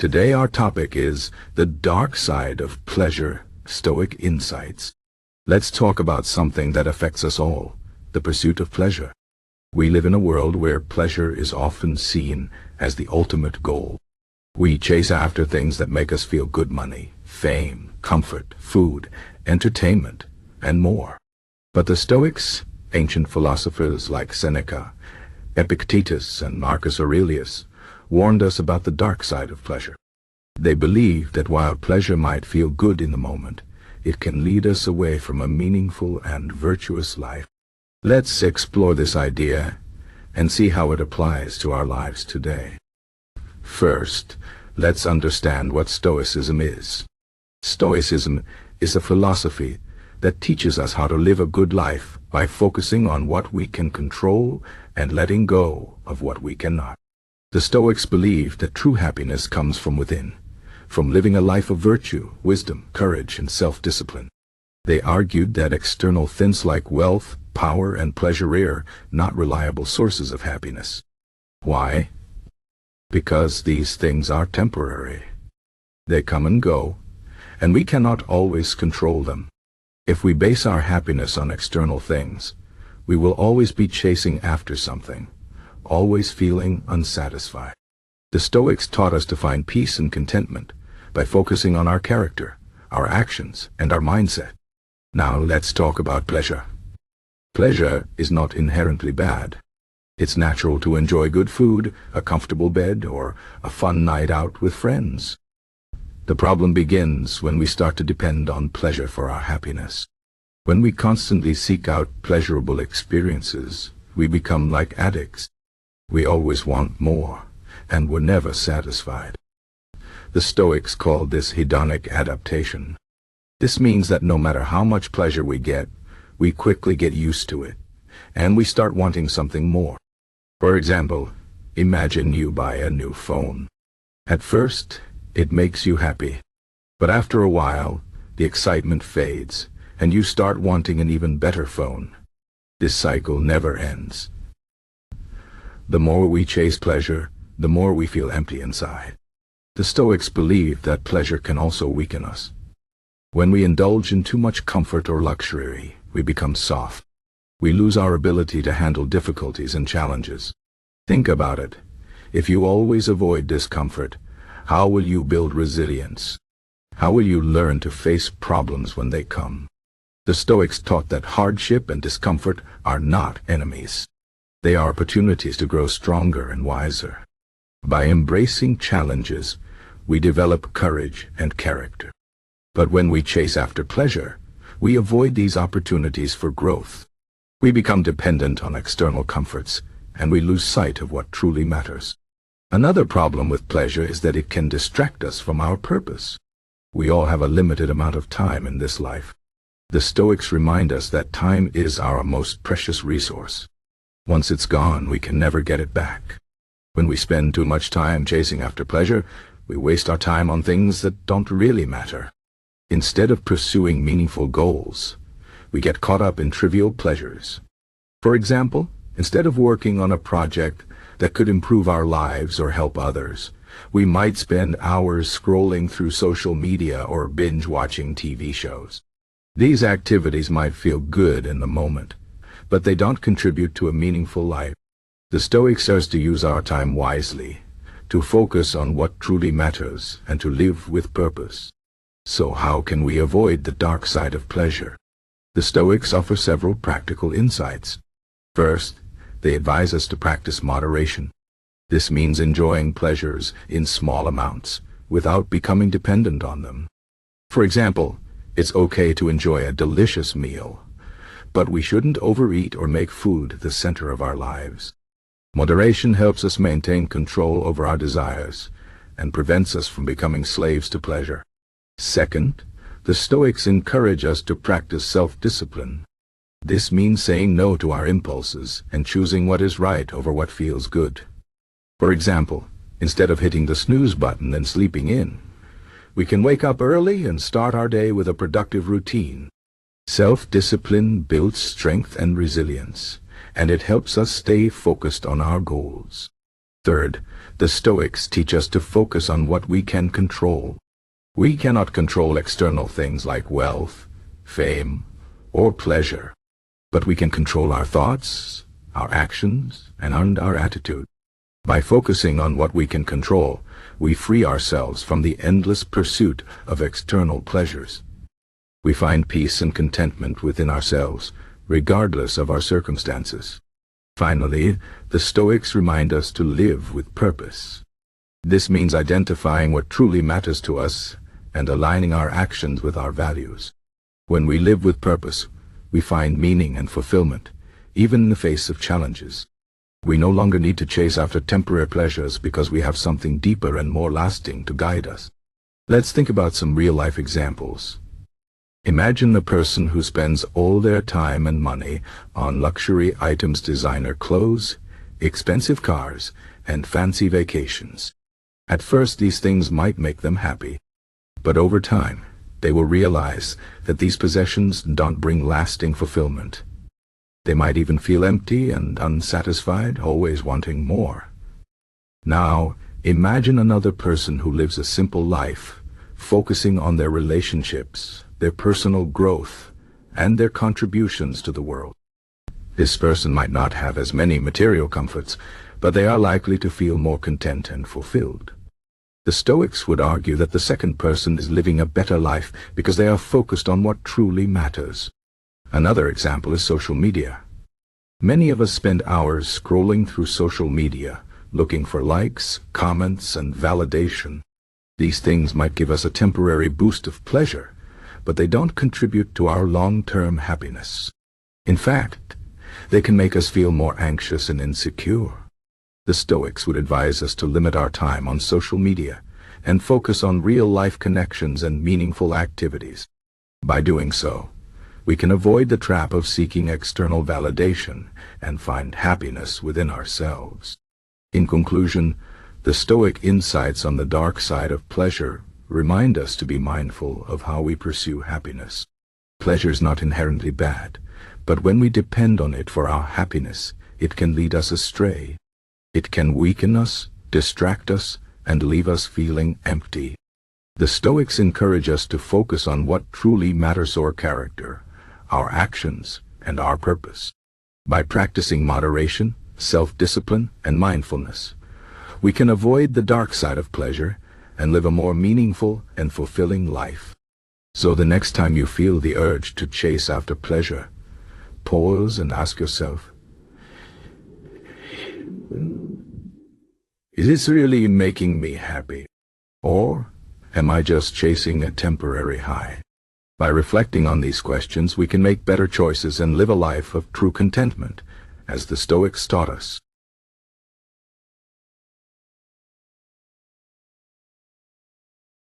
Today our topic is the dark side of pleasure, Stoic insights. Let's talk about something that affects us all, the pursuit of pleasure. We live in a world where pleasure is often seen as the ultimate goal. We chase after things that make us feel good: money, fame, comfort, food, entertainment, and more. But the Stoics, ancient philosophers like Seneca, Epictetus, and Marcus Aurelius, warned us about the dark side of pleasure. They believed that while pleasure might feel good in the moment, it can lead us away from a meaningful and virtuous life. Let's explore this idea and see how it applies to our lives today. First, let's understand what Stoicism is. Stoicism is a philosophy that teaches us how to live a good life by focusing on what we can control and letting go of what we cannot. The Stoics believed that true happiness comes from within, from living a life of virtue, wisdom, courage, and self-discipline. They argued that external things like wealth, power, and pleasure are not reliable sources of happiness. Why? Because these things are temporary. They come and go, and we cannot always control them. If we base our happiness on external things, we will always be chasing after something, always feeling unsatisfied. The Stoics taught us to find peace and contentment by focusing on our character, our actions, and our mindset. Now let's talk about pleasure. Pleasure is not inherently bad. It's natural to enjoy good food, a comfortable bed, or a fun night out with friends. The problem begins when we start to depend on pleasure for our happiness. When we constantly seek out pleasurable experiences, we become like addicts. We always want more, and we're never satisfied. The Stoics called this hedonic adaptation. This means that no matter how much pleasure we get, we quickly get used to it, and we start wanting something more. For example, imagine you buy a new phone. At first, it makes you happy, but after a while, the excitement fades, and you start wanting an even better phone. This cycle never ends. The more we chase pleasure, the more we feel empty inside. The Stoics believe that pleasure can also weaken us. When we indulge in too much comfort or luxury, we become soft. We lose our ability to handle difficulties and challenges. Think about it. If you always avoid discomfort, how will you build resilience? How will you learn to face problems when they come? The Stoics taught that hardship and discomfort are not enemies. They are opportunities to grow stronger and wiser. By embracing challenges, we develop courage and character. But when we chase after pleasure, we avoid these opportunities for growth. We become dependent on external comforts, and we lose sight of what truly matters. Another problem with pleasure is that it can distract us from our purpose. We all have a limited amount of time in this life. The Stoics remind us that time is our most precious resource. Once it's gone, we can never get it back. When we spend too much time chasing after pleasure, we waste our time on things that don't really matter. Instead of pursuing meaningful goals, we get caught up in trivial pleasures. For example, instead of working on a project that could improve our lives or help others, we might spend hours scrolling through social media or binge-watching TV shows. These activities might feel good in the moment, but they don't contribute to a meaningful life. The Stoics urge us to use our time wisely, to focus on what truly matters, and to live with purpose. So how can we avoid the dark side of pleasure? The Stoics offer several practical insights. First, they advise us to practice moderation. This means enjoying pleasures in small amounts, without becoming dependent on them. For example, it's okay to enjoy a delicious meal, but we shouldn't overeat or make food the center of our lives. Moderation helps us maintain control over our desires and prevents us from becoming slaves to pleasure. Second, the Stoics encourage us to practice self-discipline. This means saying no to our impulses and choosing what is right over what feels good. For example, instead of hitting the snooze button and sleeping in, we can wake up early and start our day with a productive routine. Self-discipline builds strength and resilience, and it helps us stay focused on our goals. Third, the Stoics teach us to focus on what we can control. We cannot control external things like wealth, fame, or pleasure, but we can control our thoughts, our actions, and our attitude. By focusing on what we can control, we free ourselves from the endless pursuit of external pleasures. We find peace and contentment within ourselves, regardless of our circumstances. Finally, the Stoics remind us to live with purpose. This means identifying what truly matters to us and aligning our actions with our values. When we live with purpose, we find meaning and fulfillment, even in the face of challenges. We no longer need to chase after temporary pleasures because we have something deeper and more lasting to guide us. Let's think about some real-life examples. Imagine a person who spends all their time and money on luxury items, designer clothes, expensive cars, and fancy vacations. At first, these things might make them happy, but over time, they will realize that these possessions don't bring lasting fulfillment. They might even feel empty and unsatisfied, always wanting more. Now, imagine another person who lives a simple life, focusing on their relationships, their personal growth, and their contributions to the world. This person might not have as many material comforts, but they are likely to feel more content and fulfilled. The Stoics would argue that the second person is living a better life because they are focused on what truly matters. Another example is social media. Many of us spend hours scrolling through social media, looking for likes, comments, and validation. These things might give us a temporary boost of pleasure, but they don't contribute to our long-term happiness. In fact, they can make us feel more anxious and insecure. The Stoics would advise us to limit our time on social media and focus on real-life connections and meaningful activities. By doing so, we can avoid the trap of seeking external validation and find happiness within ourselves. In conclusion, the Stoic insights on the dark side of pleasure remind us to be mindful of how we pursue happiness. Pleasure is not inherently bad, but when we depend on it for our happiness, it can lead us astray. It can weaken us, distract us, and leave us feeling empty. The Stoics encourage us to focus on what truly matters: our character, our actions, and our purpose. By practicing moderation, self-discipline, and mindfulness, we can avoid the dark side of pleasure and live a more meaningful and fulfilling life. So the next time you feel the urge to chase after pleasure, pause and ask yourself, is this really making me happy? Or am I just chasing a temporary high? By reflecting on these questions, we can make better choices and live a life of true contentment, as the Stoics taught us.